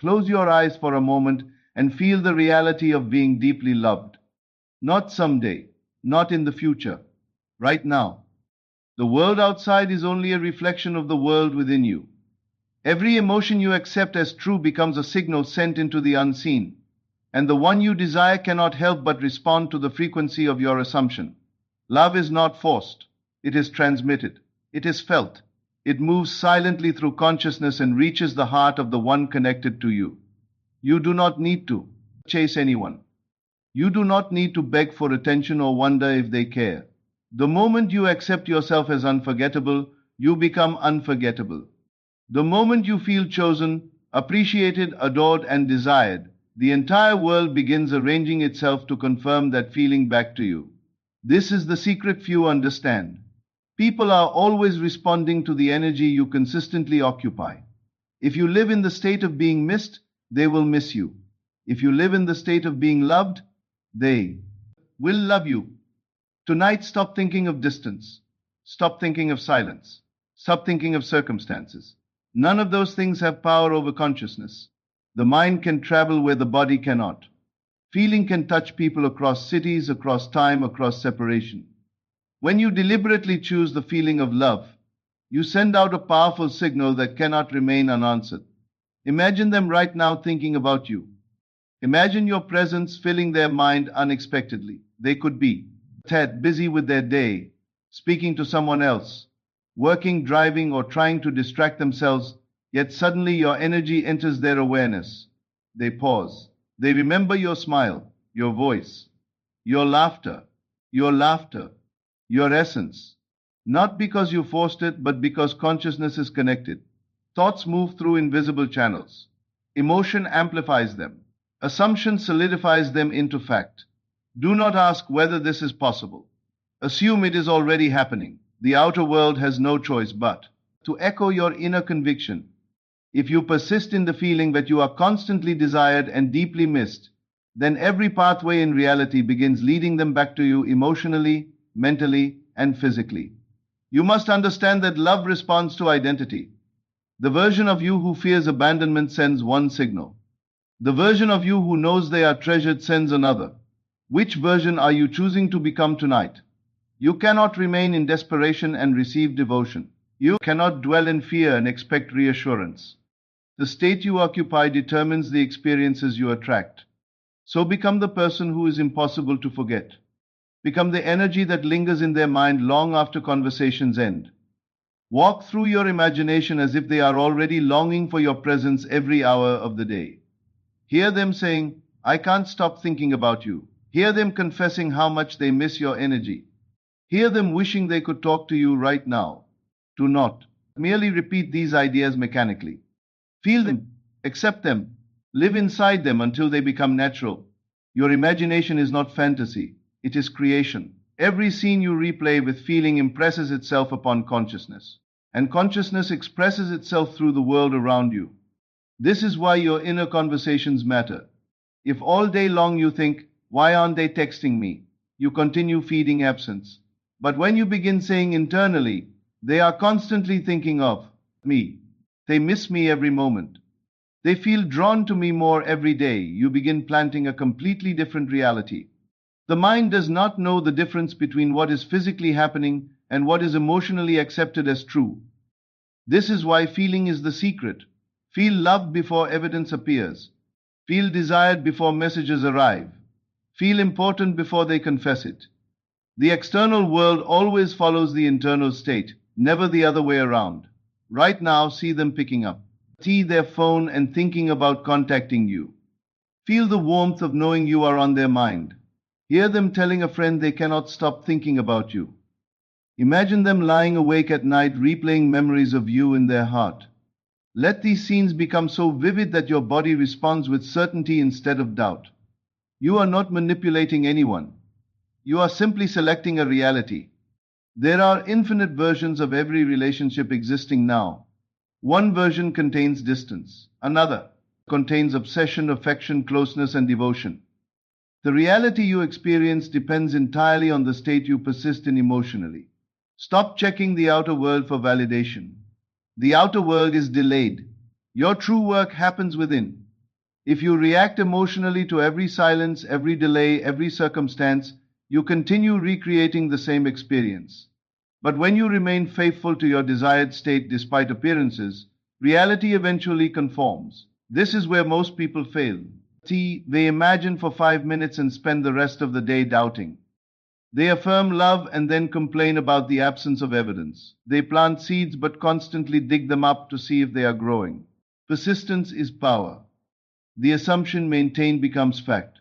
Close your eyes for a moment and feel the reality of being deeply loved. Not someday, not in the future, right now. The world outside is only a reflection of the world within you. Every emotion you accept as true becomes a signal sent into the unseen, and the one you desire cannot help but respond to the frequency of your assumption. Love is not forced, it is transmitted, it is felt. It moves silently through consciousness and reaches the heart of the one connected to you. You do not need to chase anyone. You do not need to beg for attention or wonder if they care. The moment you accept yourself as unforgettable, you become unforgettable. The moment you feel chosen, appreciated, adored, and desired, the entire world begins arranging itself to confirm that feeling back to you. This is the secret few understand. People are always responding to the energy you consistently occupy. If you live in the state of being missed, they will miss you. If you live in the state of being loved, they will love you. Tonight, stop thinking of distance. Stop thinking of silence. Stop thinking of circumstances. None of those things have power over consciousness. The mind can travel where the body cannot. Feeling can touch people across cities, across time, across separation. When you deliberately choose the feeling of love, you send out a powerful signal that cannot remain unanswered. Imagine them right now thinking about you. Imagine your presence filling their mind unexpectedly. They could be busy with their day, speaking to someone else, working, driving, or trying to distract themselves, yet suddenly your energy enters their awareness. They pause. They remember your smile, your voice, your laughter, your essence. Not because you forced it, but because consciousness is connected. Thoughts move through invisible channels. Emotion amplifies them. Assumption solidifies them into fact. Do not ask whether this is possible. Assume it is already happening. The outer world has no choice but to echo your inner conviction. If you persist in the feeling that you are constantly desired and deeply missed, then every pathway in reality begins leading them back to you emotionally, mentally, and physically. You must understand that love responds to identity. The version of you who fears abandonment sends one signal. The version of you who knows they are treasured sends another. Which version are you choosing to become tonight? You cannot remain in desperation and receive devotion. You cannot dwell in fear and expect reassurance. The state you occupy determines the experiences you attract. So become the person who is impossible to forget. Become the energy that lingers in their mind long after conversations end. Walk through your imagination as if they are already longing for your presence every hour of the day. Hear them saying, "I can't stop thinking about you." Hear them confessing how much they miss your energy. Hear them wishing they could talk to you right now. Do not merely repeat these ideas mechanically. Feel them, accept them, live inside them until they become natural. Your imagination is not fantasy, it is creation. Every scene you replay with feeling impresses itself upon consciousness, and consciousness expresses itself through the world around you. This is why your inner conversations matter. If all day long you think, "Why aren't they texting me?" you continue feeding absence. But when you begin saying internally, "They are constantly thinking of me. They miss me every moment. They feel drawn to me more every day," you begin planting a completely different reality. The mind does not know the difference between what is physically happening and what is emotionally accepted as true. This is why feeling is the secret. Feel loved before evidence appears. Feel desired before messages arrive. Feel important before they confess it. The external world always follows the internal state, never the other way around. Right now, see them picking up their phone and thinking about contacting you. Feel the warmth of knowing you are on their mind. Hear them telling a friend they cannot stop thinking about you. Imagine them lying awake at night replaying memories of you in their heart. Let these scenes become so vivid that your body responds with certainty instead of doubt. You are not manipulating anyone. You are simply selecting a reality. There are infinite versions of every relationship existing now. One version contains distance. Another contains obsession, affection, closeness, and devotion. The reality you experience depends entirely on the state you persist in emotionally. Stop checking the outer world for validation. The outer world is delayed. Your true work happens within. If you react emotionally to every silence, every delay, every circumstance, you continue recreating the same experience. But when you remain faithful to your desired state despite appearances, reality eventually conforms. This is where most people fail. They imagine for 5 minutes and spend the rest of the day doubting. They affirm love and then complain about the absence of evidence. They plant seeds but constantly dig them up to see if they are growing. Persistence is power. The assumption maintained becomes fact.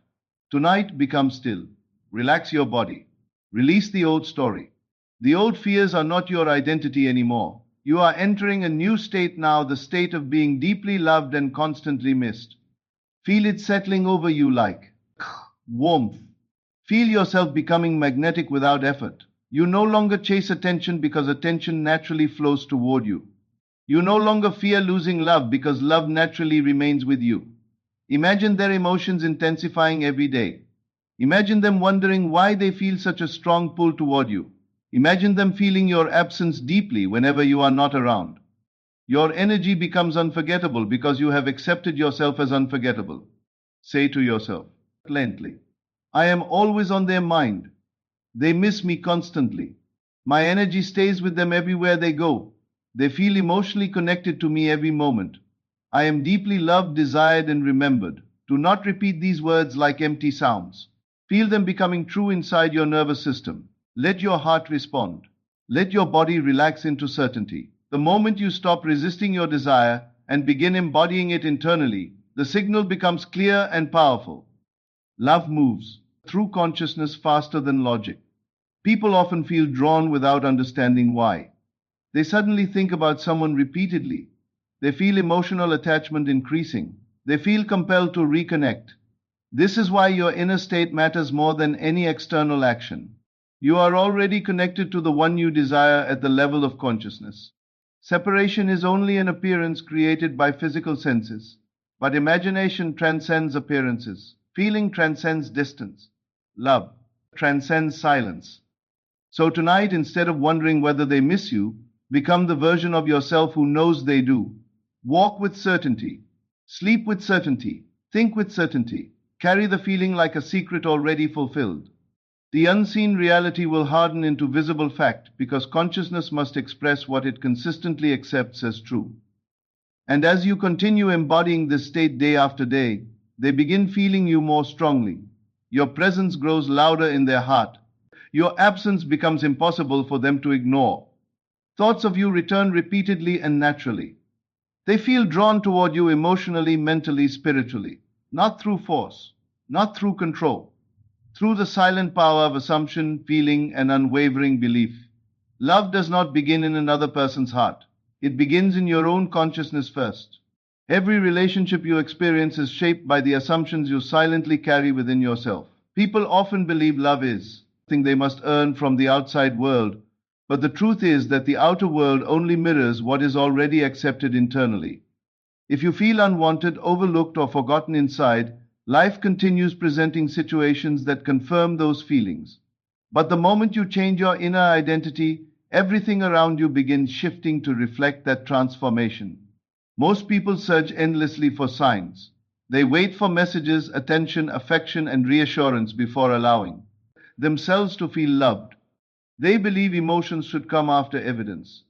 Tonight, become still. Relax your body. Release the old story. The old fears are not your identity anymore. You are entering a new state now, the state of being deeply loved and constantly missed. Feel it settling over you like warmth. Feel yourself becoming magnetic without effort. You no longer chase attention because attention naturally flows toward you. You no longer fear losing love because love naturally remains with you. Imagine their emotions intensifying every day. Imagine them wondering why they feel such a strong pull toward you. Imagine them feeling your absence deeply whenever you are not around. Your energy becomes unforgettable because you have accepted yourself as unforgettable. Say to yourself, gently, I am always on their mind. They miss me constantly. My energy stays with them everywhere they go. They feel emotionally connected to me every moment. I am deeply loved, desired, and remembered. Do not repeat these words like empty sounds. Feel them becoming true inside your nervous system. Let your heart respond. Let your body relax into certainty. The moment you stop resisting your desire and begin embodying it internally, the signal becomes clear and powerful. Love moves through consciousness faster than logic. People often feel drawn without understanding why. They suddenly think about someone repeatedly. They feel emotional attachment increasing. They feel compelled to reconnect. This is why your inner state matters more than any external action. You are already connected to the one you desire at the level of consciousness. Separation is only an appearance created by physical senses, but imagination transcends appearances. Feeling transcends distance. Love transcends silence. So tonight, instead of wondering whether they miss you, become the version of yourself who knows they do. Walk with certainty. Sleep with certainty. Think with certainty. Carry the feeling like a secret already fulfilled. The unseen reality will harden into visible fact because consciousness must express what it consistently accepts as true. And as you continue embodying this state day after day, they begin feeling you more strongly. Your presence grows louder in their heart. Your absence becomes impossible for them to ignore. Thoughts of you return repeatedly and naturally. They feel drawn toward you emotionally, mentally, spiritually, not through force, not through control, through the silent power of assumption, feeling, and unwavering belief. Love does not begin in another person's heart. It begins in your own consciousness first. Every relationship you experience is shaped by the assumptions you silently carry within yourself. People often believe love is something they must earn from the outside world, but the truth is that the outer world only mirrors what is already accepted internally. If you feel unwanted, overlooked, or forgotten inside, life continues presenting situations that confirm those feelings. But the moment you change your inner identity, everything around you begins shifting to reflect that transformation. Most people search endlessly for signs. They wait for messages, attention, affection, and reassurance before allowing themselves to feel loved. They believe emotions should come after evidence.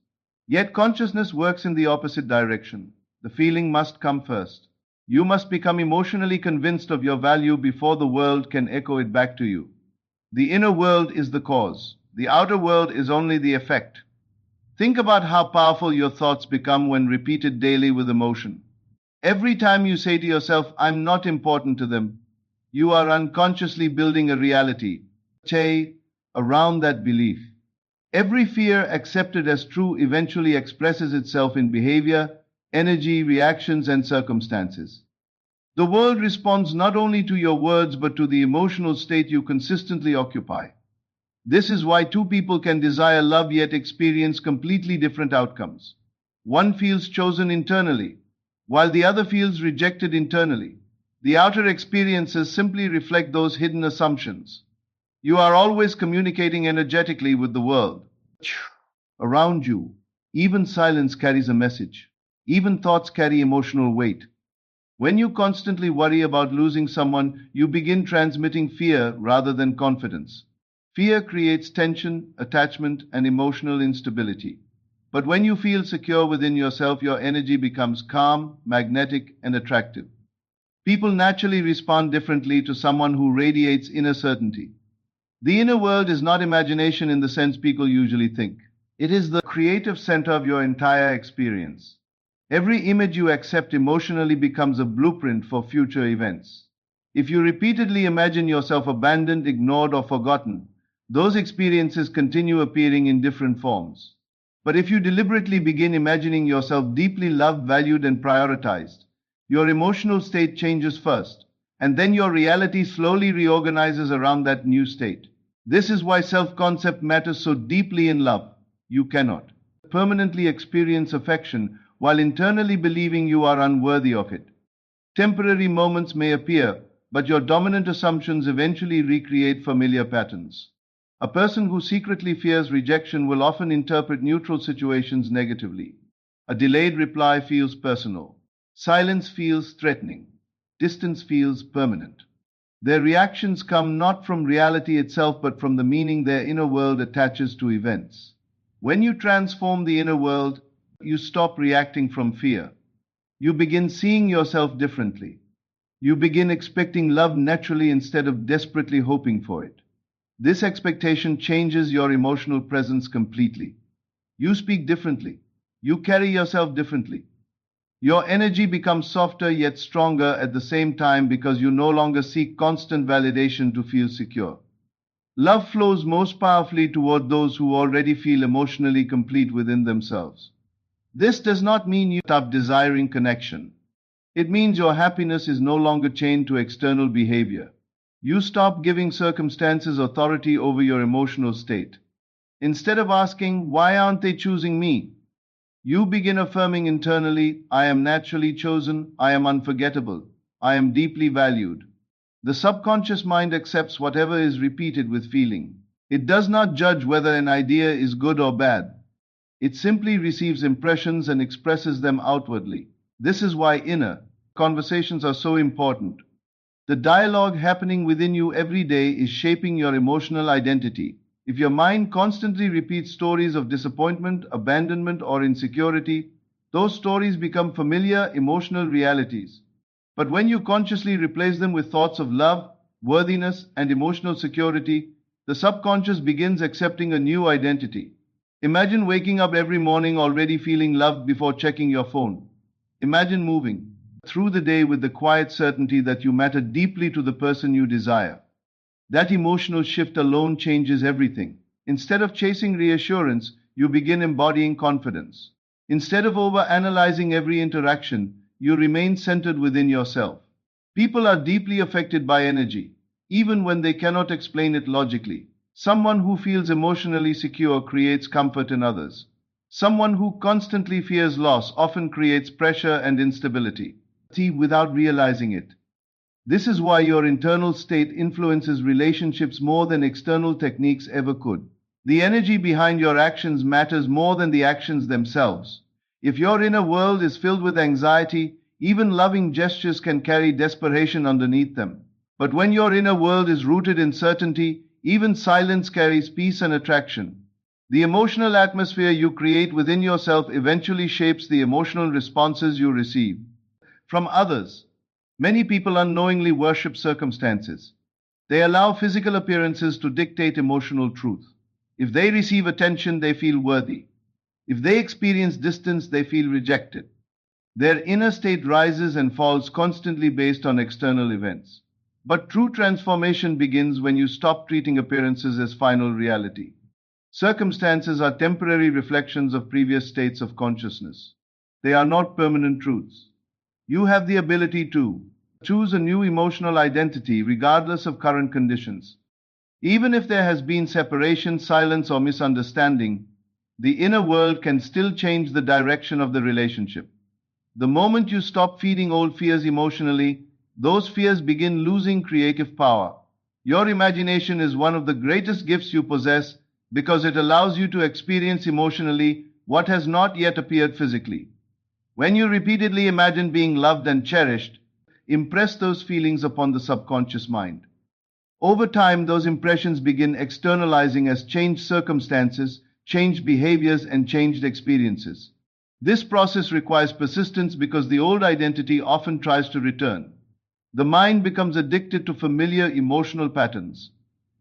Yet consciousness works in the opposite direction. The feeling must come first. You must become emotionally convinced of your value before the world can echo it back to you. The inner world is the cause. The outer world is only the effect. Think about how powerful your thoughts become when repeated daily with emotion. Every time you say to yourself, I'm not important to them, you are unconsciously building a reality around that belief. Every fear accepted as true eventually expresses itself in behavior, energy, reactions, and circumstances. The world responds not only to your words but to the emotional state you consistently occupy. This is why two people can desire love yet experience completely different outcomes. One feels chosen internally, while the other feels rejected internally. The outer experiences simply reflect those hidden assumptions. You are always communicating energetically with the world around you. Even silence carries a message. Even thoughts carry emotional weight. When you constantly worry about losing someone, you begin transmitting fear rather than confidence. Fear creates tension, attachment, and emotional instability. But when you feel secure within yourself, your energy becomes calm, magnetic, and attractive. People naturally respond differently to someone who radiates inner certainty. The inner world is not imagination in the sense people usually think. It is the creative center of your entire experience. Every image you accept emotionally becomes a blueprint for future events. If you repeatedly imagine yourself abandoned, ignored, or forgotten, those experiences continue appearing in different forms. But if you deliberately begin imagining yourself deeply loved, valued, and prioritized, your emotional state changes first, and then your reality slowly reorganizes around that new state. This is why self-concept matters so deeply in love. You cannot permanently experience affection while internally believing you are unworthy of it. Temporary moments may appear, but your dominant assumptions eventually recreate familiar patterns. A person who secretly fears rejection will often interpret neutral situations negatively. A delayed reply feels personal. Silence feels threatening. Distance feels permanent. Their reactions come not from reality itself but from the meaning their inner world attaches to events. When you transform the inner world, you stop reacting from fear. You begin seeing yourself differently. You begin expecting love naturally instead of desperately hoping for it. This expectation changes your emotional presence completely. You speak differently. You carry yourself differently. Your energy becomes softer yet stronger at the same time because you no longer seek constant validation to feel secure. Love flows most powerfully toward those who already feel emotionally complete within themselves. This does not mean you stop desiring connection. It means your happiness is no longer chained to external behavior. You stop giving circumstances authority over your emotional state. Instead of asking, why aren't they choosing me? You begin affirming internally, I am naturally chosen, I am unforgettable, I am deeply valued. The subconscious mind accepts whatever is repeated with feeling. It does not judge whether an idea is good or bad. It simply receives impressions and expresses them outwardly. This is why inner conversations are so important. The dialogue happening within you every day is shaping your emotional identity. If your mind constantly repeats stories of disappointment, abandonment, or insecurity, those stories become familiar emotional realities. But when you consciously replace them with thoughts of love, worthiness, and emotional security, the subconscious begins accepting a new identity. Imagine waking up every morning already feeling loved before checking your phone. Imagine moving through the day with the quiet certainty that you matter deeply to the person you desire. That emotional shift alone changes everything. Instead of chasing reassurance, you begin embodying confidence. Instead of over-analyzing every interaction, you remain centered within yourself. People are deeply affected by energy, even when they cannot explain it logically. Someone who feels emotionally secure creates comfort in others. Someone who constantly fears loss often creates pressure and instability without realizing it. This is why your internal state influences relationships more than external techniques ever could. The energy behind your actions matters more than the actions themselves. If your inner world is filled with anxiety, even loving gestures can carry desperation underneath them. But when your inner world is rooted in certainty, even silence carries peace and attraction. The emotional atmosphere you create within yourself eventually shapes the emotional responses you receive from others. Many people unknowingly worship circumstances. They allow physical appearances to dictate emotional truth. If they receive attention, they feel worthy. If they experience distance, they feel rejected. Their inner state rises and falls constantly based on external events. But true transformation begins when you stop treating appearances as final reality. Circumstances are temporary reflections of previous states of consciousness. They are not permanent truths. You have the ability to choose a new emotional identity regardless of current conditions. Even if there has been separation, silence, or misunderstanding, the inner world can still change the direction of the relationship. The moment you stop feeding old fears emotionally, those fears begin losing creative power. Your imagination is one of the greatest gifts you possess because it allows you to experience emotionally what has not yet appeared physically. When you repeatedly imagine being loved and cherished, impress those feelings upon the subconscious mind. Over time, those impressions begin externalizing as changed circumstances, changed behaviors, and changed experiences. This process requires persistence because the old identity often tries to return. The mind becomes addicted to familiar emotional patterns.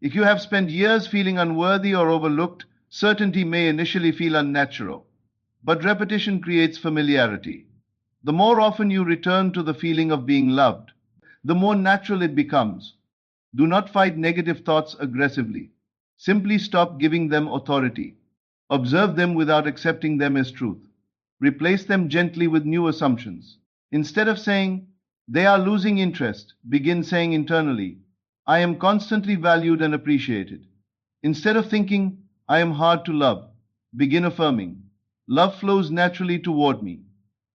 If you have spent years feeling unworthy or overlooked, certainty may initially feel unnatural. But repetition creates familiarity. The more often you return to the feeling of being loved, the more natural it becomes. Do not fight negative thoughts aggressively. Simply stop giving them authority. Observe them without accepting them as truth. Replace them gently with new assumptions. Instead of saying, "They are losing interest," begin saying internally, "I am constantly valued and appreciated." Instead of thinking, "I am hard to love," begin affirming, "Love flows naturally toward me."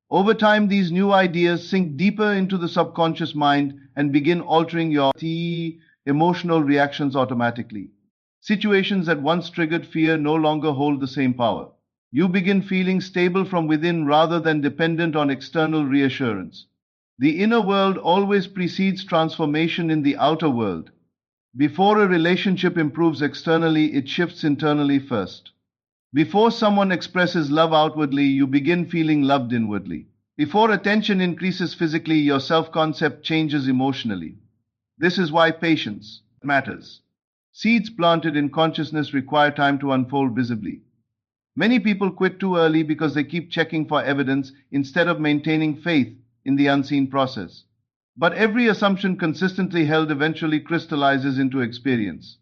Over time, these new ideas sink deeper into the subconscious mind and begin altering your emotional reactions automatically. Situations that once triggered fear no longer hold the same power. You begin feeling stable from within rather than dependent on external reassurance. The inner world always precedes transformation in the outer world. Before a relationship improves externally, it shifts internally first. Before someone expresses love outwardly, you begin feeling loved inwardly. Before attention increases physically, your self-concept changes emotionally. This is why patience matters. Seeds planted in consciousness require time to unfold visibly. Many people quit too early because they keep checking for evidence instead of maintaining faith in the unseen process. But every assumption consistently held eventually crystallizes into experience.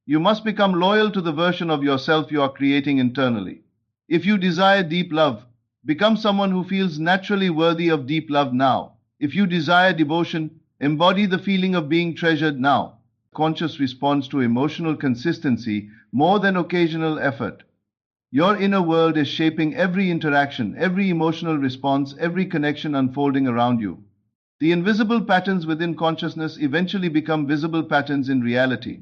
You must become loyal to the version of yourself you are creating internally. If you desire deep love, become someone who feels naturally worthy of deep love now. If you desire devotion, embody the feeling of being treasured now. Conscious response to emotional consistency more than occasional effort. Your inner world is shaping every interaction, every emotional response, every connection unfolding around you. The invisible patterns within consciousness eventually become visible patterns in reality.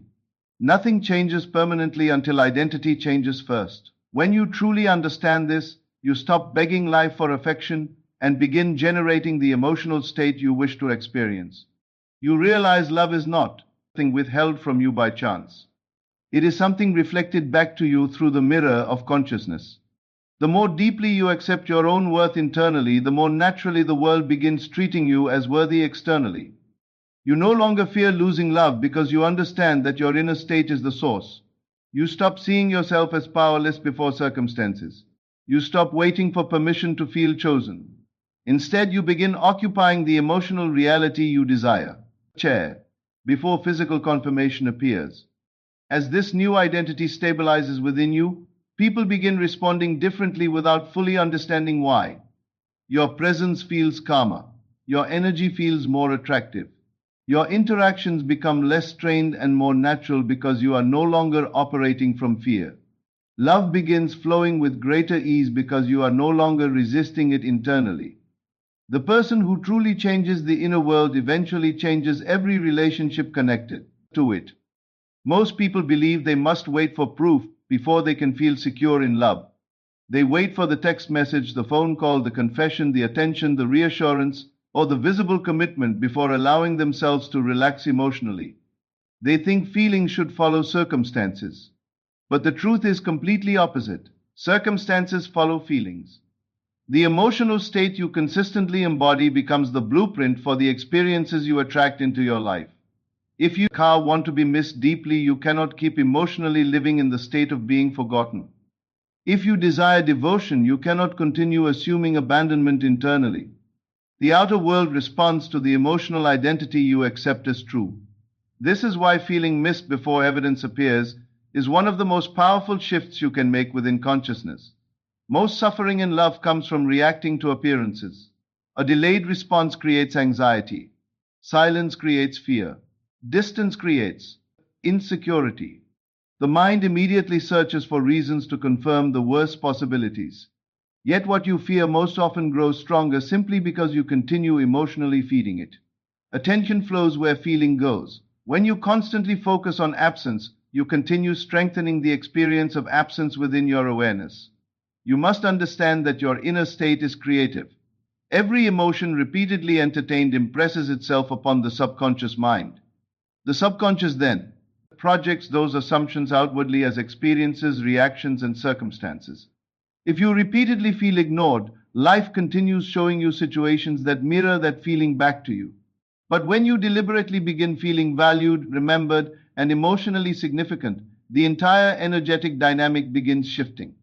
Nothing changes permanently until identity changes first. When you truly understand this, you stop begging life for affection and begin generating the emotional state you wish to experience. You realize love is not something withheld from you by chance. It is something reflected back to you through the mirror of consciousness. The more deeply you accept your own worth internally, the more naturally the world begins treating you as worthy externally. You no longer fear losing love because you understand that your inner state is the source. You stop seeing yourself as powerless before circumstances. You stop waiting for permission to feel chosen. Instead, you begin occupying the emotional reality you desire. Chair, before physical confirmation appears. As this new identity stabilizes within you, people begin responding differently without fully understanding why. Your presence feels calmer. Your energy feels more attractive. Your interactions become less strained and more natural because you are no longer operating from fear. Love begins flowing with greater ease because you are no longer resisting it internally. The person who truly changes the inner world eventually changes every relationship connected to it. Most people believe they must wait for proof before they can feel secure in love. They wait for the text message, the phone call, the confession, the attention, the reassurance, or the visible commitment before allowing themselves to relax emotionally. They think feelings should follow circumstances. But the truth is completely opposite. Circumstances follow feelings. The emotional state you consistently embody becomes the blueprint for the experiences you attract into your life. If you want to be missed deeply, you cannot keep emotionally living in the state of being forgotten. If you desire devotion, you cannot continue assuming abandonment internally. The outer world responds to the emotional identity you accept as true. This is why feeling missed before evidence appears is one of the most powerful shifts you can make within consciousness. Most suffering in love comes from reacting to appearances. A delayed response creates anxiety. Silence creates fear. Distance creates insecurity. The mind immediately searches for reasons to confirm the worst possibilities. Yet what you fear most often grows stronger simply because you continue emotionally feeding it. Attention flows where feeling goes. When you constantly focus on absence, you continue strengthening the experience of absence within your awareness. You must understand that your inner state is creative. Every emotion repeatedly entertained impresses itself upon the subconscious mind. The subconscious then projects those assumptions outwardly as experiences, reactions, and circumstances. If you repeatedly feel ignored, life continues showing you situations that mirror that feeling back to you. But when you deliberately begin feeling valued, remembered, and emotionally significant, the entire energetic dynamic begins shifting.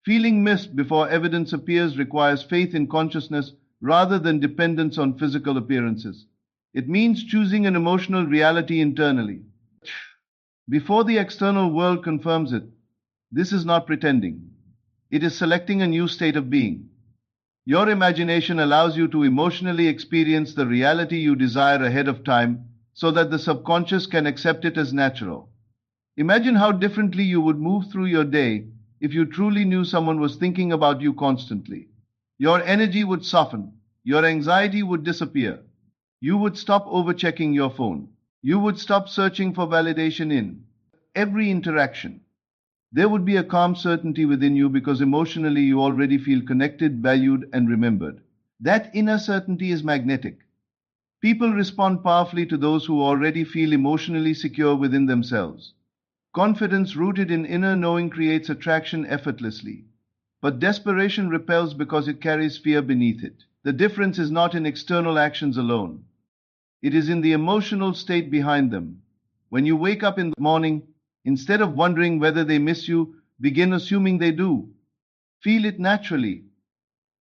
Feeling missed before evidence appears requires faith in consciousness rather than dependence on physical appearances. It means choosing an emotional reality internally before the external world confirms it. This is not pretending. It is selecting a new state of being. Your imagination allows you to emotionally experience the reality you desire ahead of time so that the subconscious can accept it as natural. Imagine how differently you would move through your day if you truly knew someone was thinking about you constantly. Your energy would soften, your anxiety would disappear. You would stop overchecking your phone. You would stop searching for validation in every interaction. There would be a calm certainty within you because emotionally you already feel connected, valued, and remembered. That inner certainty is magnetic. People respond powerfully to those who already feel emotionally secure within themselves. Confidence rooted in inner knowing creates attraction effortlessly. But desperation repels because it carries fear beneath it. The difference is not in external actions alone. It is in the emotional state behind them. When you wake up in the morning, instead of wondering whether they miss you, begin assuming they do. Feel it naturally.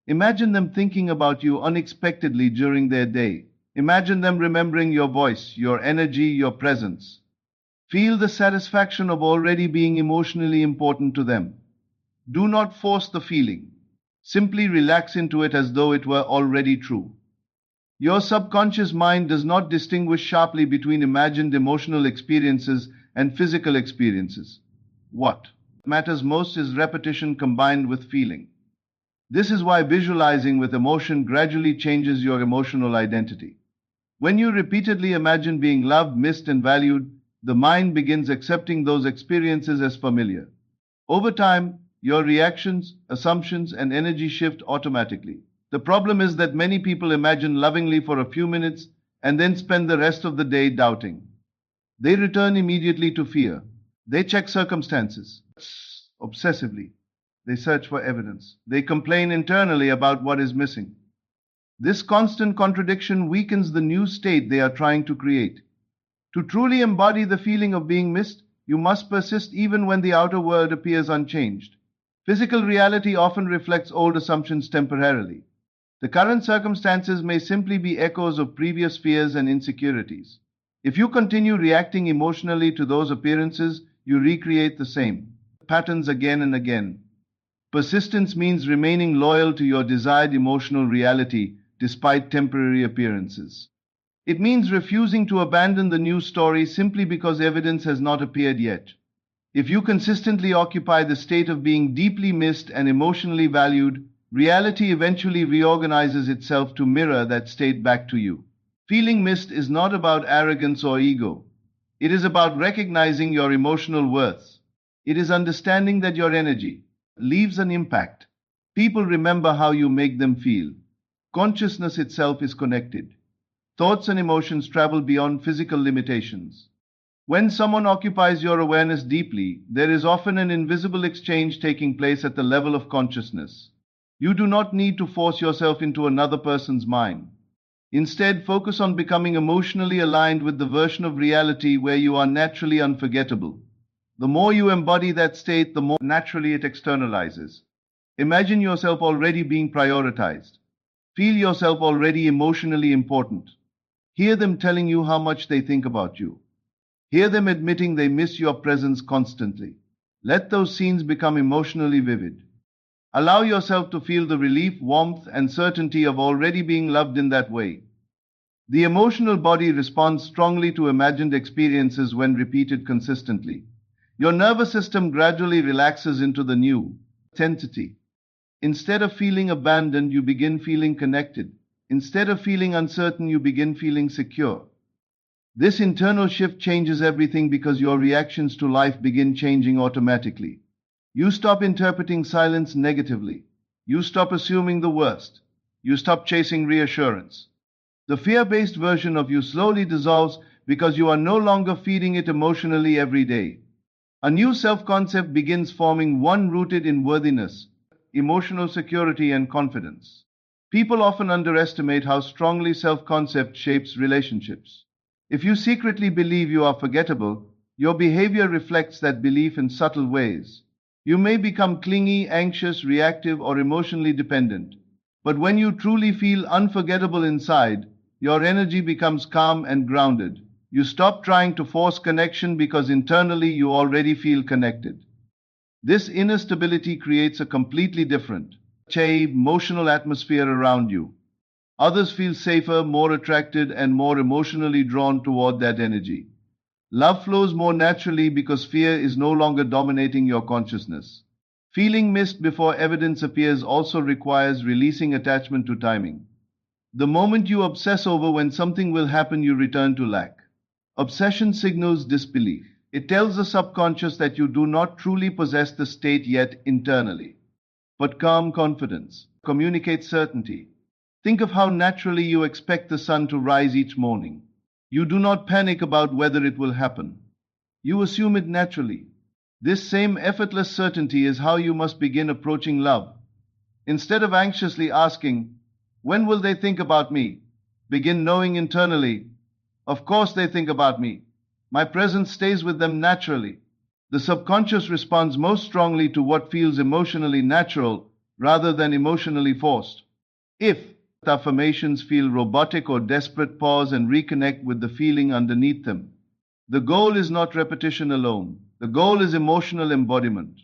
Imagine them thinking about you unexpectedly during their day. Imagine them remembering your voice, your energy, your presence. Feel the satisfaction of already being emotionally important to them. Do not force the feeling. Simply relax into it as though it were already true. Your subconscious mind does not distinguish sharply between imagined emotional experiences and physical experiences. What matters most is repetition combined with feeling. This is why visualizing with emotion gradually changes your emotional identity. When you repeatedly imagine being loved, missed, and valued, the mind begins accepting those experiences as familiar. Over time, your reactions, assumptions, and energy shift automatically. The problem is that many people imagine lovingly for a few minutes and then spend the rest of the day doubting. They return immediately to fear. They check circumstances obsessively. They search for evidence. They complain internally about what is missing. This constant contradiction weakens the new state they are trying to create. To truly embody the feeling of being missed, you must persist even when the outer world appears unchanged. Physical reality often reflects old assumptions temporarily. The current circumstances may simply be echoes of previous fears and insecurities. If you continue reacting emotionally to those appearances, you recreate the same patterns again and again. Persistence means remaining loyal to your desired emotional reality despite temporary appearances. It means refusing to abandon the new story simply because evidence has not appeared yet. If you consistently occupy the state of being deeply missed and emotionally valued, reality eventually reorganizes itself to mirror that state back to you. Feeling missed is not about arrogance or ego. It is about recognizing your emotional worth. It is understanding that your energy leaves an impact. People remember how you make them feel. Consciousness itself is connected. Thoughts and emotions travel beyond physical limitations. When someone occupies your awareness deeply, there is often an invisible exchange taking place at the level of consciousness. You do not need to force yourself into another person's mind. Instead, focus on becoming emotionally aligned with the version of reality where you are naturally unforgettable. The more you embody that state, the more naturally it externalizes. Imagine yourself already being prioritized. Feel yourself already emotionally important. Hear them telling you how much they think about you. Hear them admitting they miss your presence constantly. Let those scenes become emotionally vivid. Allow yourself to feel the relief, warmth, and certainty of already being loved in that way. The emotional body responds strongly to imagined experiences when repeated consistently. Your nervous system gradually relaxes into the new intensity. Instead of feeling abandoned, you begin feeling connected. Instead of feeling uncertain, you begin feeling secure. This internal shift changes everything because your reactions to life begin changing automatically. You stop interpreting silence negatively. You stop assuming the worst. You stop chasing reassurance. The fear-based version of you slowly dissolves because you are no longer feeding it emotionally every day. A new self-concept begins forming, one rooted in worthiness, emotional security, and confidence. People often underestimate how strongly self-concept shapes relationships. If you secretly believe you are forgettable, your behavior reflects that belief in subtle ways. You may become clingy, anxious, reactive, or emotionally dependent. But when you truly feel unforgettable inside, your energy becomes calm and grounded. You stop trying to force connection because internally you already feel connected. This inner stability creates a completely different, emotional atmosphere around you. Others feel safer, more attracted, and more emotionally drawn toward that energy. Love flows more naturally because fear is no longer dominating your consciousness. Feeling missed before evidence appears also requires releasing attachment to timing. The moment you obsess over when something will happen, you return to lack. Obsession signals disbelief. It tells the subconscious that you do not truly possess the state yet internally. But calm confidence communicates certainty. Think of how naturally you expect the sun to rise each morning. You do not panic about whether it will happen. You assume it naturally. This same effortless certainty is how you must begin approaching love. Instead of anxiously asking, "When will they think about me?" begin knowing internally, "Of course they think about me. My presence stays with them naturally." The subconscious responds most strongly to what feels emotionally natural rather than emotionally forced. If affirmations feel robotic or desperate, pause and reconnect with the feeling underneath them. The goal is not repetition alone. The goal is emotional embodiment.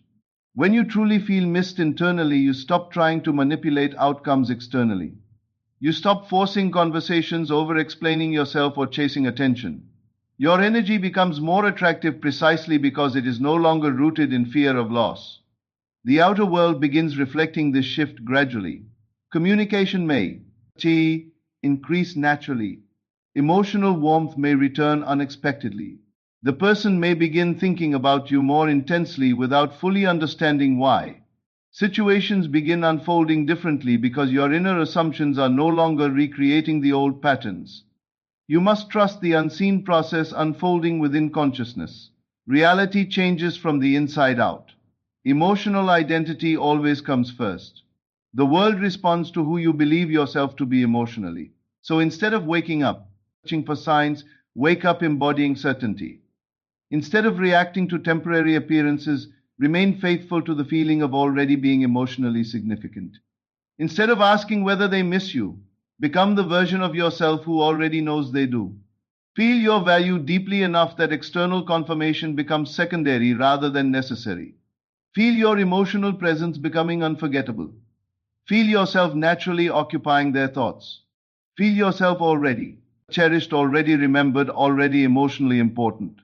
When you truly feel missed internally, you stop trying to manipulate outcomes externally. You stop forcing conversations, over explaining yourself, or chasing attention. Your energy becomes more attractive precisely because it is no longer rooted in fear of loss. The outer world begins reflecting this shift gradually. Communication may increase naturally. Emotional warmth may return unexpectedly. The person may begin thinking about you more intensely without fully understanding why. Situations begin unfolding differently because your inner assumptions are no longer recreating the old patterns. You must trust the unseen process unfolding within consciousness. Reality changes from the inside out. Emotional identity always comes first. The world responds to who you believe yourself to be emotionally. So instead of waking up, searching for signs, wake up embodying certainty. Instead of reacting to temporary appearances, remain faithful to the feeling of already being emotionally significant. Instead of asking whether they miss you, become the version of yourself who already knows they do. Feel your value deeply enough that external confirmation becomes secondary rather than necessary. Feel your emotional presence becoming unforgettable. Feel yourself naturally occupying their thoughts. Feel yourself already cherished, already remembered, already emotionally important.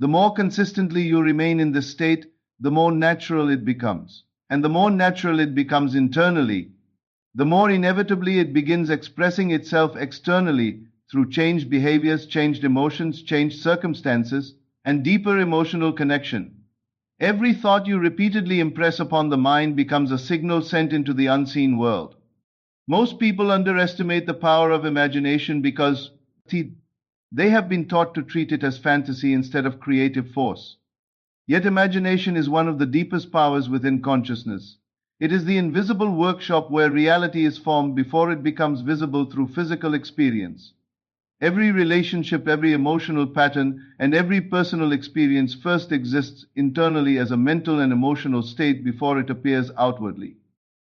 The more consistently you remain in this state, the more natural it becomes. And the more natural it becomes internally, the more inevitably it begins expressing itself externally through changed behaviors, changed emotions, changed circumstances, and deeper emotional connection. Every thought you repeatedly impress upon the mind becomes a signal sent into the unseen world. Most people underestimate the power of imagination because they have been taught to treat it as fantasy instead of creative force. Yet imagination is one of the deepest powers within consciousness. It is the invisible workshop where reality is formed before it becomes visible through physical experience. Every relationship, every emotional pattern, and every personal experience first exists internally as a mental and emotional state before it appears outwardly.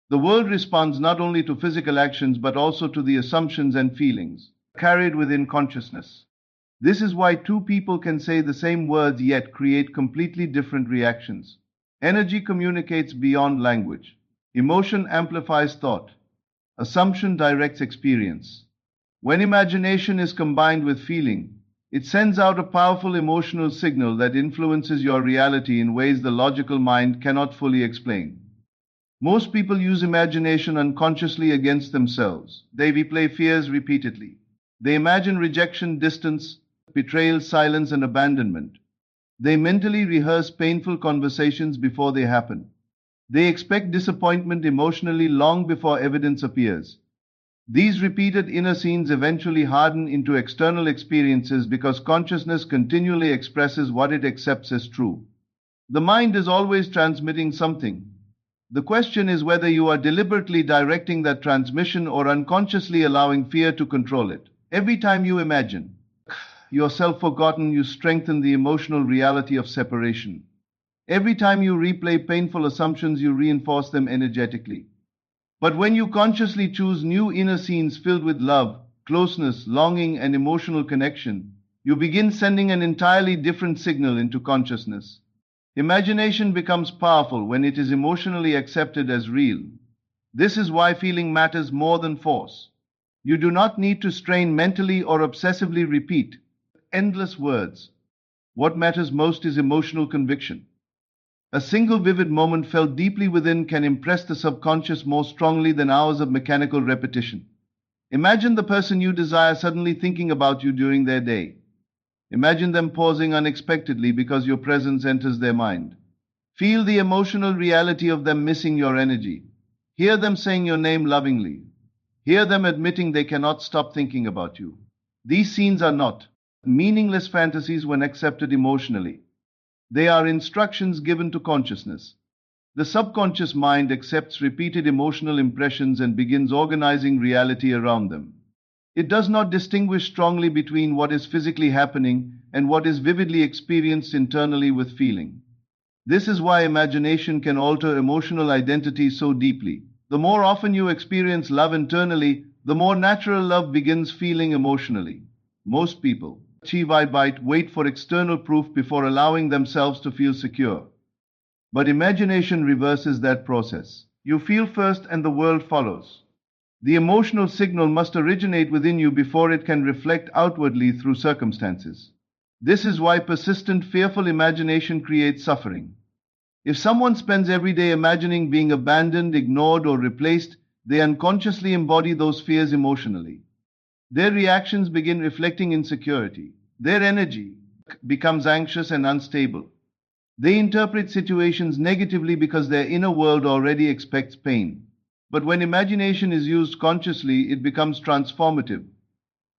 The world responds not only to physical actions but also to the assumptions and feelings carried within consciousness. This is why two people can say the same words yet create completely different reactions. Energy communicates beyond language. Emotion amplifies thought. Assumption directs experience. When imagination is combined with feeling, it sends out a powerful emotional signal that influences your reality in ways the logical mind cannot fully explain. Most people use imagination unconsciously against themselves. They replay fears repeatedly. They imagine rejection, distance, betrayal, silence, and abandonment. They mentally rehearse painful conversations before they happen. They expect disappointment emotionally long before evidence appears. These repeated inner scenes eventually harden into external experiences because consciousness continually expresses what it accepts as true. The mind is always transmitting something. The question is whether you are deliberately directing that transmission or unconsciously allowing fear to control it. Every time you imagine yourself forgotten, you strengthen the emotional reality of separation. Every time you replay painful assumptions, you reinforce them energetically. But when you consciously choose new inner scenes filled with love, closeness, longing, and emotional connection, you begin sending an entirely different signal into consciousness. Imagination becomes powerful when it is emotionally accepted as real. This is why feeling matters more than force. You do not need to strain mentally or obsessively repeat endless words. What matters most is emotional conviction. A single vivid moment felt deeply within can impress the subconscious more strongly than hours of mechanical repetition. Imagine the person you desire suddenly thinking about you during their day. Imagine them pausing unexpectedly because your presence enters their mind. Feel the emotional reality of them missing your energy. Hear them saying your name lovingly. Hear them admitting they cannot stop thinking about you. These scenes are not meaningless fantasies when accepted emotionally. They are instructions given to consciousness. The subconscious mind accepts repeated emotional impressions and begins organizing reality around them. It does not distinguish strongly between what is physically happening and what is vividly experienced internally with feeling. This is why imagination can alter emotional identity so deeply. The more often you experience love internally, the more natural love begins feeling emotionally. Most people achieve wait for external proof before allowing themselves to feel secure. But imagination reverses that process. You feel first and the world follows. The emotional signal must originate within you before it can reflect outwardly through circumstances. This is why persistent, fearful imagination creates suffering. If someone spends every day imagining being abandoned, ignored, or replaced, they unconsciously embody those fears emotionally. Their reactions begin reflecting insecurity. Their energy becomes anxious and unstable. They interpret situations negatively because their inner world already expects pain. But when imagination is used consciously, it becomes transformative.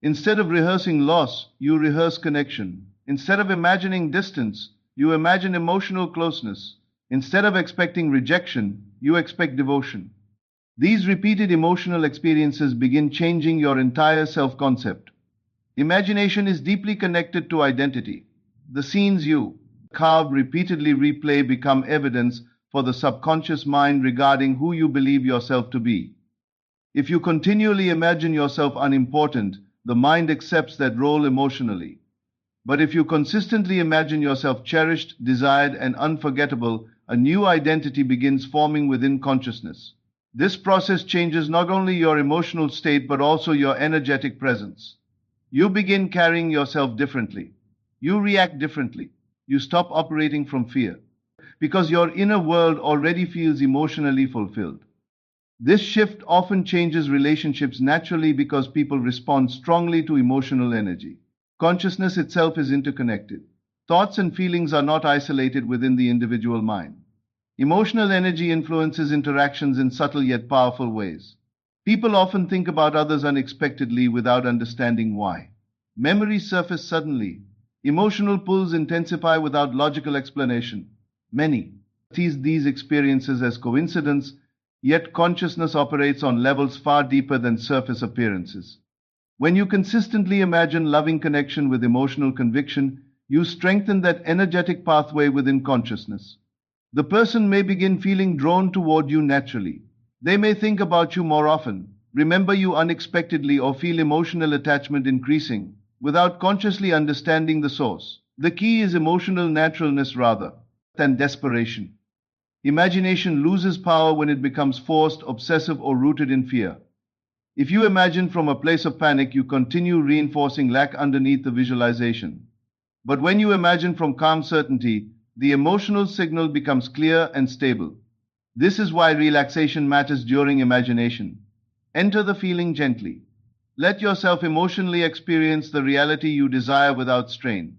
Instead of rehearsing loss, you rehearse connection. Instead of imagining distance, you imagine emotional closeness. Instead of expecting rejection, you expect devotion. These repeated emotional experiences begin changing your entire self concept. Imagination is deeply connected to identity. The scenes you carve repeatedly replay become evidence for the subconscious mind regarding who you believe yourself to be. If you continually imagine yourself unimportant, the mind accepts that role emotionally. But if you consistently imagine yourself cherished, desired, and unforgettable, a new identity begins forming within consciousness. This process changes not only your emotional state but also your energetic presence. You begin carrying yourself differently. You react differently. You stop operating from fear because your inner world already feels emotionally fulfilled. This shift often changes relationships naturally because people respond strongly to emotional energy. Consciousness itself is interconnected. Thoughts and feelings are not isolated within the individual mind. Emotional energy influences interactions in subtle yet powerful ways. People often think about others unexpectedly without understanding why. Memories surface suddenly. Emotional pulls intensify without logical explanation. Many sees these experiences as coincidence, yet consciousness operates on levels far deeper than surface appearances. When you consistently imagine loving connection with emotional conviction, you strengthen that energetic pathway within consciousness. The person may begin feeling drawn toward you naturally. They may think about you more often, remember you unexpectedly, or feel emotional attachment increasing without consciously understanding the source. The key is emotional naturalness rather than desperation. Imagination loses power when it becomes forced, obsessive, or rooted in fear. If you imagine from a place of panic, you continue reinforcing lack underneath the visualization. But when you imagine from calm certainty, the emotional signal becomes clear and stable. This is why relaxation matters during imagination. Enter the feeling gently. Let yourself emotionally experience the reality you desire without strain.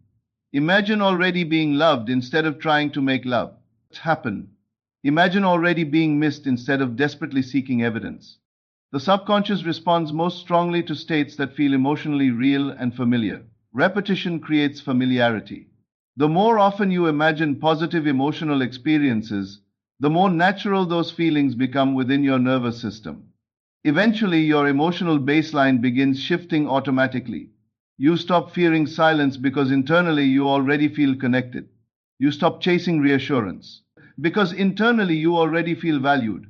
Imagine already being loved instead of trying to make love happen. Imagine already being missed instead of desperately seeking evidence. The subconscious responds most strongly to states that feel emotionally real and familiar. Repetition creates familiarity. The more often you imagine positive emotional experiences, the more natural those feelings become within your nervous system. Eventually, your emotional baseline begins shifting automatically. You stop fearing silence because internally you already feel connected. You stop chasing reassurance because internally you already feel valued.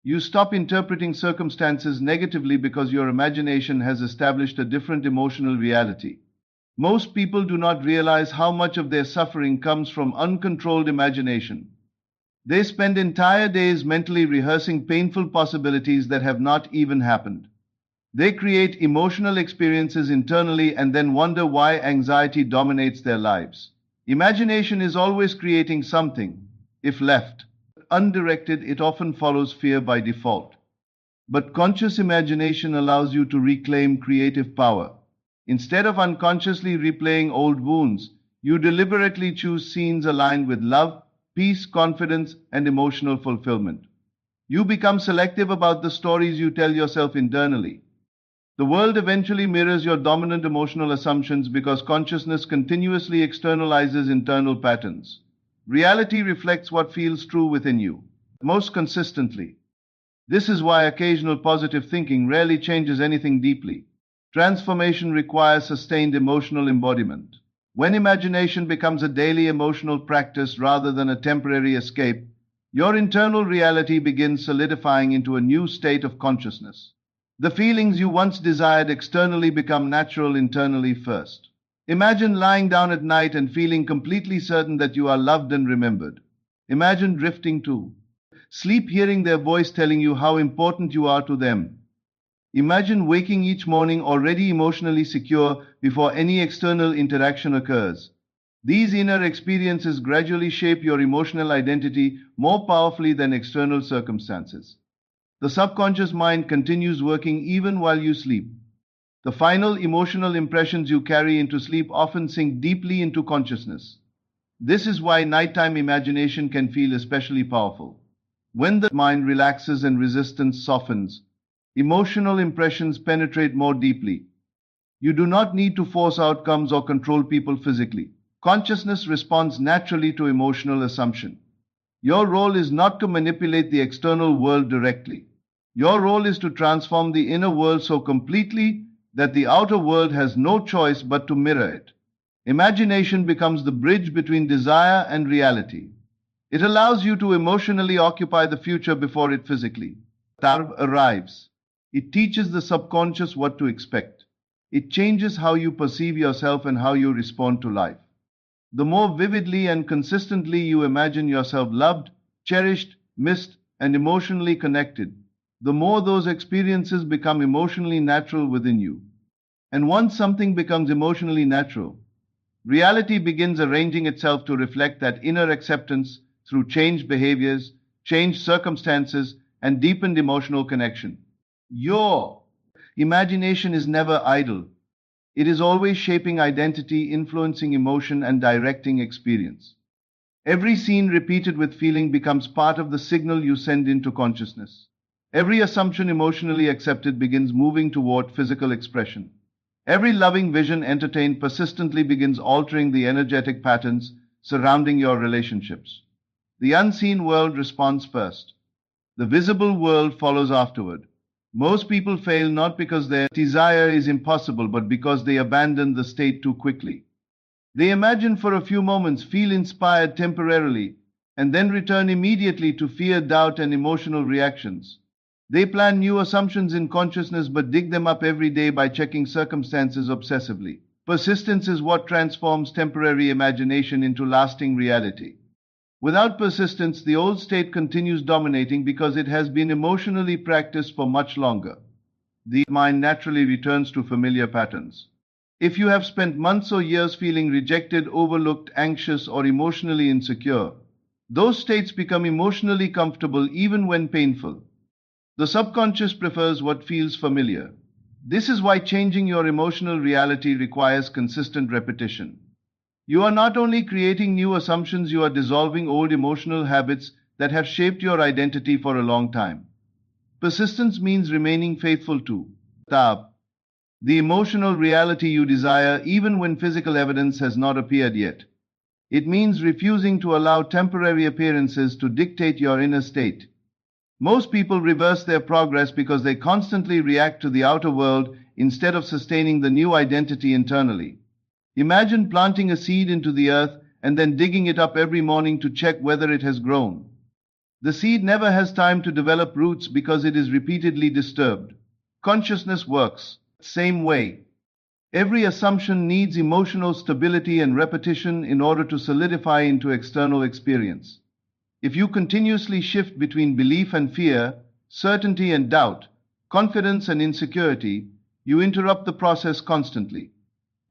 You stop interpreting circumstances negatively because your imagination has established a different emotional reality. Most people do not realize how much of their suffering comes from uncontrolled imagination. They spend entire days mentally rehearsing painful possibilities that have not even happened. They create emotional experiences internally and then wonder why anxiety dominates their lives. Imagination is always creating something. If left undirected, it often follows fear by default. But conscious imagination allows you to reclaim creative power. Instead of unconsciously replaying old wounds, you deliberately choose scenes aligned with love, peace, confidence, and emotional fulfillment. You become selective about the stories you tell yourself internally. The world eventually mirrors your dominant emotional assumptions because consciousness continuously externalizes internal patterns. Reality reflects what feels true within you, most consistently. This is why occasional positive thinking rarely changes anything deeply. Transformation requires sustained emotional embodiment. When imagination becomes a daily emotional practice rather than a temporary escape, your internal reality begins solidifying into a new state of consciousness. The feelings you once desired externally become natural internally first. Imagine lying down at night and feeling completely certain that you are loved and remembered. Imagine drifting to sleep hearing their voice telling you how important you are to them. Imagine waking each morning already emotionally secure before any external interaction occurs. These inner experiences gradually shape your emotional identity more powerfully than external circumstances. The subconscious mind continues working even while you sleep. The final emotional impressions you carry into sleep often sink deeply into consciousness. This is why nighttime imagination can feel especially powerful. When the mind relaxes and resistance softens, emotional impressions penetrate more deeply. You do not need to force outcomes or control people physically. Consciousness responds naturally to emotional assumption. Your role is not to manipulate the external world directly. Your role is to transform the inner world so completely that the outer world has no choice but to mirror it. Imagination becomes the bridge between desire and reality. It allows you to emotionally occupy the future before it physically arrives. It teaches the subconscious what to expect. It changes how you perceive yourself and how you respond to life. The more vividly and consistently you imagine yourself loved, cherished, missed, and emotionally connected, the more those experiences become emotionally natural within you. And once something becomes emotionally natural, reality begins arranging itself to reflect that inner acceptance through changed behaviors, changed circumstances, and deepened emotional connection. Your imagination is never idle. It is always shaping identity, influencing emotion, and directing experience. Every scene repeated with feeling becomes part of the signal you send into consciousness. Every assumption emotionally accepted begins moving toward physical expression. Every loving vision entertained persistently begins altering the energetic patterns surrounding your relationships. The unseen world responds first. The visible world follows afterward. Most people fail not because their desire is impossible, but because they abandon the state too quickly. They imagine for a few moments, feel inspired temporarily, and then return immediately to fear, doubt, and emotional reactions. They plan new assumptions in consciousness but dig them up every day by checking circumstances obsessively. Persistence is what transforms temporary imagination into lasting reality. Without persistence, the old state continues dominating because it has been emotionally practiced for much longer. The mind naturally returns to familiar patterns. If you have spent months or years feeling rejected, overlooked, anxious, or emotionally insecure, those states become emotionally comfortable even when painful. The subconscious prefers what feels familiar. This is why changing your emotional reality requires consistent repetition. You are not only creating new assumptions, you are dissolving old emotional habits that have shaped your identity for a long time. Persistence means remaining faithful to tab, the emotional reality you desire even when physical evidence has not appeared yet. It means refusing to allow temporary appearances to dictate your inner state. Most people reverse their progress because they constantly react to the outer world instead of sustaining the new identity internally. Imagine planting a seed into the earth and then digging it up every morning to check whether it has grown. The seed never has time to develop roots because it is repeatedly disturbed. Consciousness works the same way. Every assumption needs emotional stability and repetition in order to solidify into external experience. If you continuously shift between belief and fear, certainty and doubt, confidence and insecurity, you interrupt the process constantly.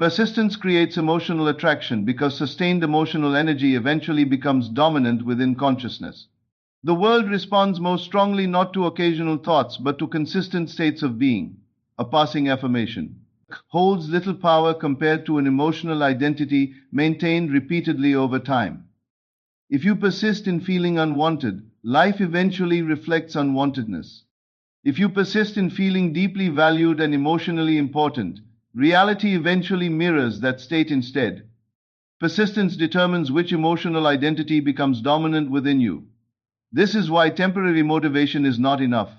Persistence creates emotional attraction because sustained emotional energy eventually becomes dominant within consciousness. The world responds most strongly not to occasional thoughts but to consistent states of being. A passing affirmation holds little power compared to an emotional identity maintained repeatedly over time. If you persist in feeling unwanted, life eventually reflects unwantedness. If you persist in feeling deeply valued and emotionally important, reality eventually mirrors that state instead. Persistence determines which emotional identity becomes dominant within you. This is why temporary motivation is not enough.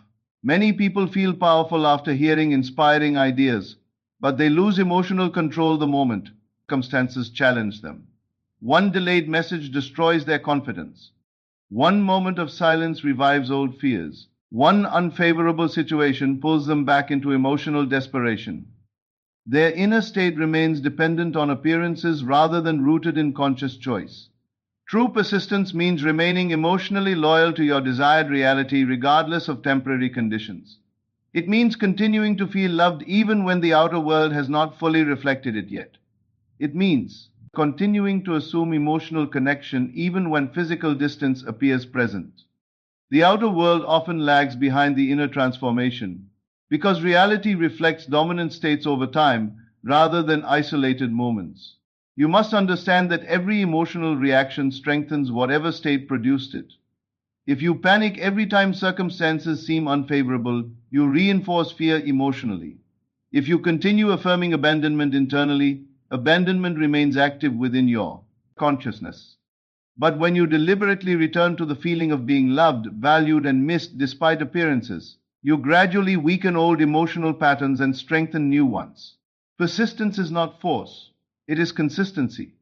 Many people feel powerful after hearing inspiring ideas, but they lose emotional control the moment circumstances challenge them. One delayed message destroys their confidence. One moment of silence revives old fears. One unfavorable situation pulls them back into emotional desperation. Their inner state remains dependent on appearances rather than rooted in conscious choice. True persistence means remaining emotionally loyal to your desired reality regardless of temporary conditions. It means continuing to feel loved even when the outer world has not fully reflected it yet. It means continuing to assume emotional connection even when physical distance appears present. The outer world often lags behind the inner transformation because reality reflects dominant states over time rather than isolated moments. You must understand that every emotional reaction strengthens whatever state produced it. If you panic every time circumstances seem unfavorable, you reinforce fear emotionally. If you continue affirming abandonment internally, abandonment remains active within your consciousness. But when you deliberately return to the feeling of being loved, valued, and missed despite appearances, you gradually weaken old emotional patterns and strengthen new ones. Persistence is not force, it is consistency.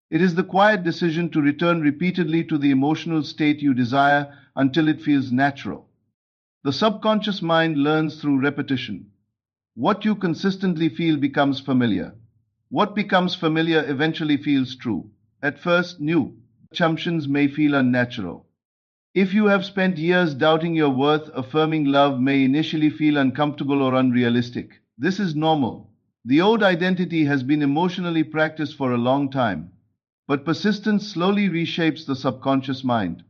It is the quiet decision to return repeatedly to the emotional state you desire until it feels natural. The subconscious mind learns through repetition. What you consistently feel becomes familiar. What becomes familiar eventually feels true. At first, new assumptions may feel unnatural. If you have spent years doubting your worth, affirming love may initially feel uncomfortable or unrealistic. This is normal. The old identity has been emotionally practiced for a long time, but persistence slowly reshapes the subconscious mind.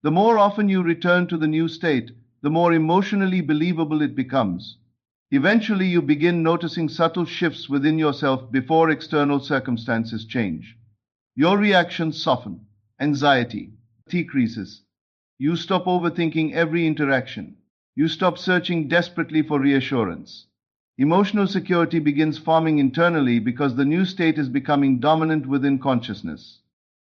The more often you return to the new state, the more emotionally believable it becomes. Eventually, you begin noticing subtle shifts within yourself before external circumstances change. Your reactions soften, anxiety decreases. You stop overthinking every interaction. You stop searching desperately for reassurance. Emotional security begins forming internally because the new state is becoming dominant within consciousness.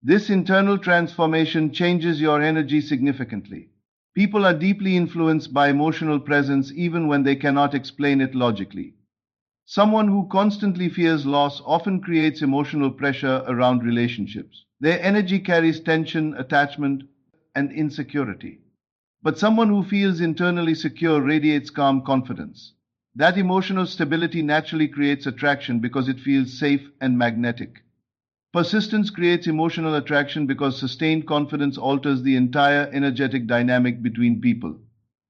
This internal transformation changes your energy significantly. People are deeply influenced by emotional presence even when they cannot explain it logically. Someone who constantly fears loss often creates emotional pressure around relationships. Their energy carries tension, attachment, and insecurity. But someone who feels internally secure radiates calm confidence. That emotional stability naturally creates attraction because it feels safe and magnetic. Persistence creates emotional attraction because sustained confidence alters the entire energetic dynamic between people.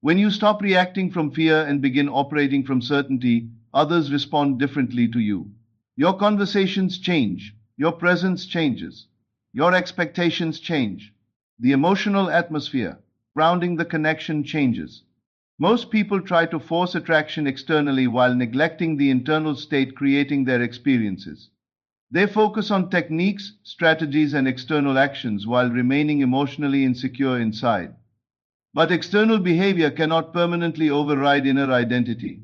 When you stop reacting from fear and begin operating from certainty, others respond differently to you. Your conversations change, your presence changes, your expectations change. The emotional atmosphere surrounding the connection changes. Most people try to force attraction externally while neglecting the internal state creating their experiences. They focus on techniques, strategies, and external actions while remaining emotionally insecure inside. But external behavior cannot permanently override inner identity.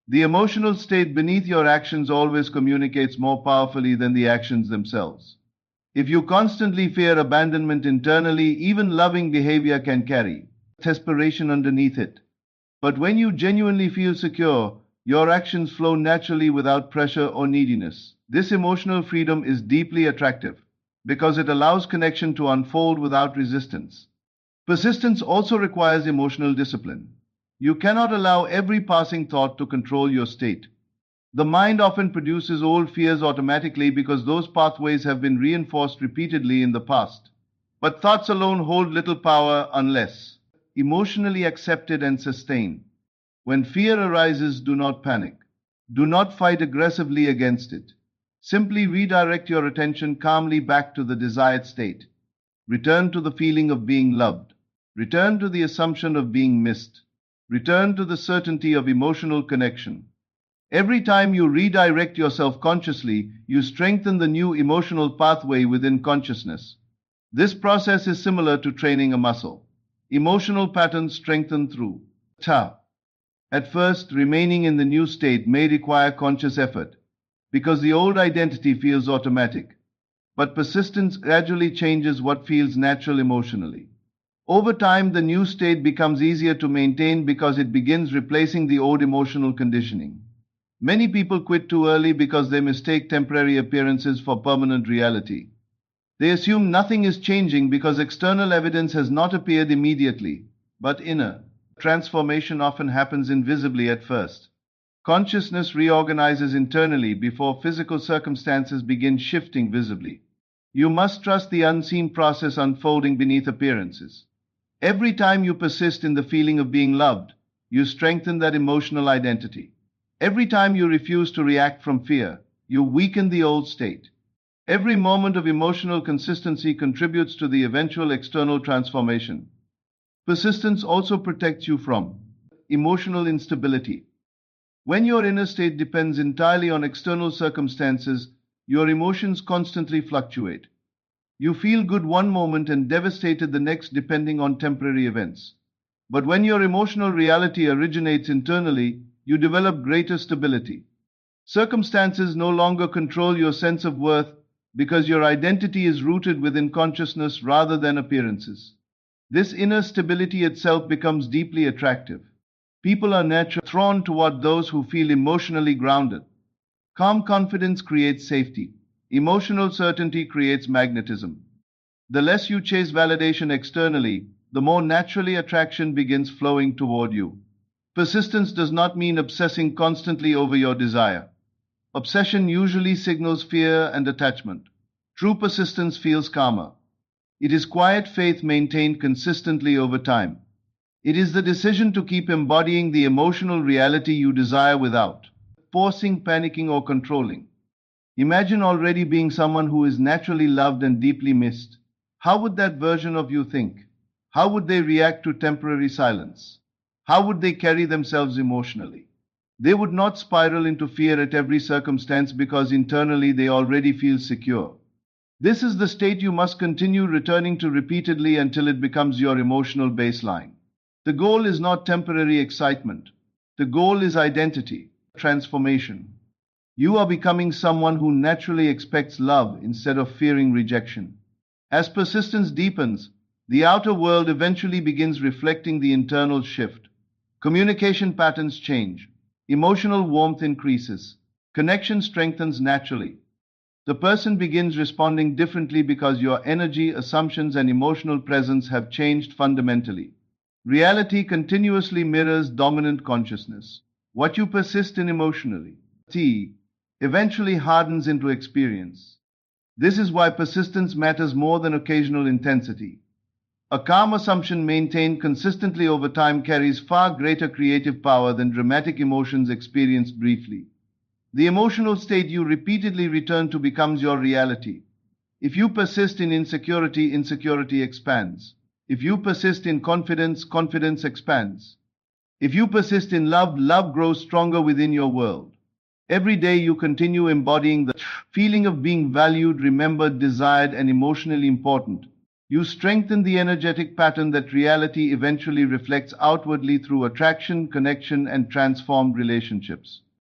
The emotional state beneath your actions always communicates more powerfully than the actions themselves. If you constantly fear abandonment internally, even loving behavior can carry desperation underneath it. But when you genuinely feel secure, your actions flow naturally without pressure or neediness. This emotional freedom is deeply attractive because it allows connection to unfold without resistance. Persistence also requires emotional discipline. You cannot allow every passing thought to control your state. The mind often produces old fears automatically because those pathways have been reinforced repeatedly in the past. But thoughts alone hold little power unless emotionally accepted and sustained. When fear arises, do not panic. Do not fight aggressively against it. Simply redirect your attention calmly back to the desired state. Return to the feeling of being loved. Return to the assumption of being missed. Return to the certainty of emotional connection. Every time you redirect yourself consciously, you strengthen the new emotional pathway within consciousness. This process is similar to training a muscle. Emotional patterns strengthen through ta. At first, remaining in the new state may require conscious effort because the old identity feels automatic. But persistence gradually changes what feels natural emotionally. Over time, the new state becomes easier to maintain because it begins replacing the old emotional conditioning. Many people quit too early because they mistake temporary appearances for permanent reality. They assume nothing is changing because external evidence has not appeared immediately, but inner transformation often happens invisibly at first. Consciousness reorganizes internally before physical circumstances begin shifting visibly. You must trust the unseen process unfolding beneath appearances. Every time you persist in the feeling of being loved, you strengthen that emotional identity. Every time you refuse to react from fear, you weaken the old state. Every moment of emotional consistency contributes to the eventual external transformation. Persistence also protects you from emotional instability. When your inner state depends entirely on external circumstances, your emotions constantly fluctuate. You feel good one moment and devastated the next depending on temporary events. But when your emotional reality originates internally, you develop greater stability. Circumstances no longer control your sense of worth because your identity is rooted within consciousness rather than appearances. This inner stability itself becomes deeply attractive. People are naturally drawn toward those who feel emotionally grounded. Calm confidence creates safety. Emotional certainty creates magnetism. The less you chase validation externally, the more naturally attraction begins flowing toward you. Persistence does not mean obsessing constantly over your desire. Obsession usually signals fear and attachment. True persistence feels calmer. It is quiet faith maintained consistently over time. It is the decision to keep embodying the emotional reality you desire without forcing, panicking, or controlling. Imagine already being someone who is naturally loved and deeply missed. How would that version of you think? How would they react to temporary silence? How would they carry themselves emotionally? They would not spiral into fear at every circumstance because internally they already feel secure. This is the state you must continue returning to repeatedly until it becomes your emotional baseline. The goal is not temporary excitement. The goal is identity, transformation. You are becoming someone who naturally expects love instead of fearing rejection. As persistence deepens, the outer world eventually begins reflecting the internal shift. Communication patterns change. Emotional warmth increases. Connection strengthens naturally. The person begins responding differently because your energy, assumptions, and emotional presence have changed fundamentally. Reality continuously mirrors dominant consciousness. What you persist in emotionally, T, eventually hardens into experience. This is why persistence matters more than occasional intensity. A calm assumption maintained consistently over time carries far greater creative power than dramatic emotions experienced briefly. The emotional state you repeatedly return to becomes your reality. If you persist in insecurity, insecurity expands. If you persist in confidence, confidence expands. If you persist in love, love grows stronger within your world. Every day you continue embodying the feeling of being valued, remembered, desired, and emotionally important. You strengthen the energetic pattern that reality eventually reflects outwardly through attraction, connection, and transformed relationships.